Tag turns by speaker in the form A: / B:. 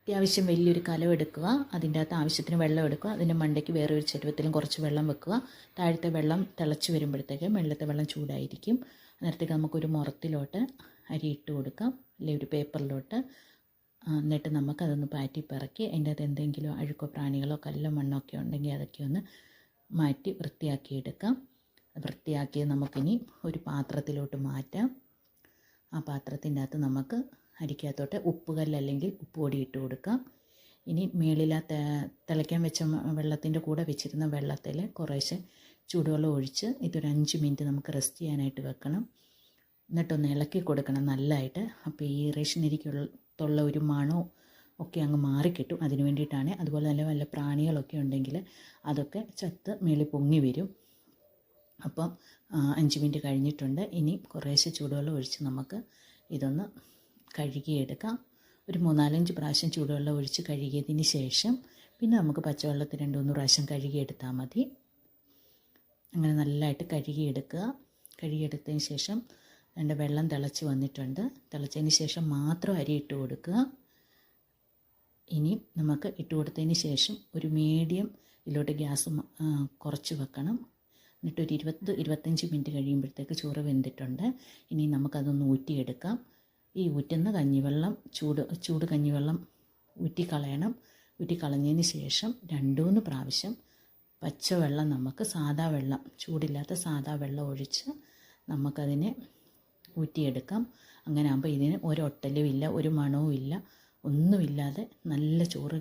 A: അത്യാവശ്യം വലിയൊരു കലം എടുക്കുക, അതിൻ്റെ അകത്ത് ആവശ്യത്തിന് വെള്ളം എടുക്കുക, അതിൻ്റെ മണ്ടയ്ക്ക് വേറെ ഒരു ചരുവത്തിലും കുറച്ച് വെള്ളം വെക്കുക. താഴത്തെ വെള്ളം തിളച്ച് വരുമ്പോഴത്തേക്ക് മുകളിലത്തെ വെള്ളം ചൂടായിരിക്കും. അന്നേരത്തേക്ക് നമുക്കൊരു മുറത്തിലോട്ട് അരി ഇട്ട് കൊടുക്കാം, അല്ലെങ്കിൽ ഒരു പേപ്പറിലോട്ട്. എന്നിട്ട് നമുക്കതൊന്ന് പാറ്റി പിറക്കി അതിൻ്റെ അകത്ത് എന്തെങ്കിലും അഴുക്കോ പ്രാണികളോ കല്ലോ മണ്ണോ ഒക്കെ ഉണ്ടെങ്കിൽ അതൊക്കെ ഒന്ന് മാറ്റി വൃത്തിയാക്കിയെടുക്കാം. വൃത്തിയാക്കി നമുക്കിനി ഒരു പാത്രത്തിലോട്ട് മാറ്റാം. ആ പാത്രത്തിൻ്റെ അകത്ത് നമുക്ക് അരിക്കകത്തോട്ട് ഉപ്പുകല്ല് അല്ലെങ്കിൽ ഉപ്പുപൊടി ഇട്ട് കൊടുക്കാം. ഇനി മേളിൽ തിളയ്ക്കാൻ വെച്ച വെള്ളത്തിൻ്റെ കൂടെ വെച്ചിരുന്ന വെള്ളത്തിൽ കുറേശ്ശെ ചൂടുവെള്ളം ഒഴിച്ച് ഇതൊരു 5 മിനിറ്റ് നമുക്ക് റെസ്റ്റ് ചെയ്യാനായിട്ട് വെക്കണം. എന്നിട്ടൊന്ന് ഇളക്കി കൊടുക്കണം നല്ലതായിട്ട്. അപ്പോൾ ഈ റേഷൻ അരിക്കുള്ള ഒരു മണവും ഒക്കെ അങ്ങ് മാറിക്കിട്ടും. അതിന് വേണ്ടിയിട്ടാണ്. അതുപോലെ തന്നെ വല്ല പ്രാണികളൊക്കെ ഉണ്ടെങ്കിൽ അതൊക്കെ ചത്ത് മേളിൽ പൊങ്ങി വരും. അപ്പം 5 മിനിറ്റ് കഴിഞ്ഞിട്ടുണ്ട്. ഇനി കുറേശ്ശെ ചൂടുവെള്ളം ഒഴിച്ച് നമുക്ക് ഇതൊന്ന് കഴുകിയെടുക്കാം. ഒരു 3-4 പ്രാവശ്യം ചൂടുവെള്ളം ഒഴിച്ച് കഴുകിയതിന് ശേഷം പിന്നെ നമുക്ക് പച്ചവെള്ളത്തിൽ 2-3 പ്രാവശ്യം കഴുകിയെടുത്താൽ മതി. അങ്ങനെ നല്ലതായിട്ട് കഴുകിയെടുക്കുക. കഴുകിയെടുത്തതിന് ശേഷം അതിൻ്റെ വെള്ളം തിളച്ച് വന്നിട്ടുണ്ട്. തിളച്ചതിന് ശേഷം മാത്രം അരി ഇട്ട് കൊടുക്കുക. ഇനി നമുക്ക് ഇട്ട് കൊടുത്തതിന് ശേഷം ഒരു മീഡിയം ഇതിലോട്ട് ഗ്യാസ് കുറച്ച് വെക്കണം. എന്നിട്ടൊരു 20-25 മിനിറ്റ് കഴിയുമ്പോഴത്തേക്ക് ചോറ് വെന്തിട്ടുണ്ട്. ഇനി നമുക്കതൊന്ന് ഊറ്റിയെടുക്കാം. ഈ ഊറ്റുന്ന കഞ്ഞിവെള്ളം ചൂട് കഞ്ഞിവെള്ളം ഊറ്റിക്കളയണം. ഊറ്റിക്കളഞ്ഞതിന് ശേഷം 2-3 പ്രാവശ്യം പച്ചവെള്ളം നമുക്ക് സാദാ വെള്ളം, ചൂടില്ലാത്ത സാദാ വെള്ളം ഒഴിച്ച് നമുക്കതിനെ ഊറ്റിയെടുക്കാം. അങ്ങനെ ആകുമ്പോൾ ഇതിന് ഒരൊട്ടലും ഇല്ല, ഒരു മണവും ഇല്ല, ഒന്നുമില്ലാതെ നല്ല ചോറ്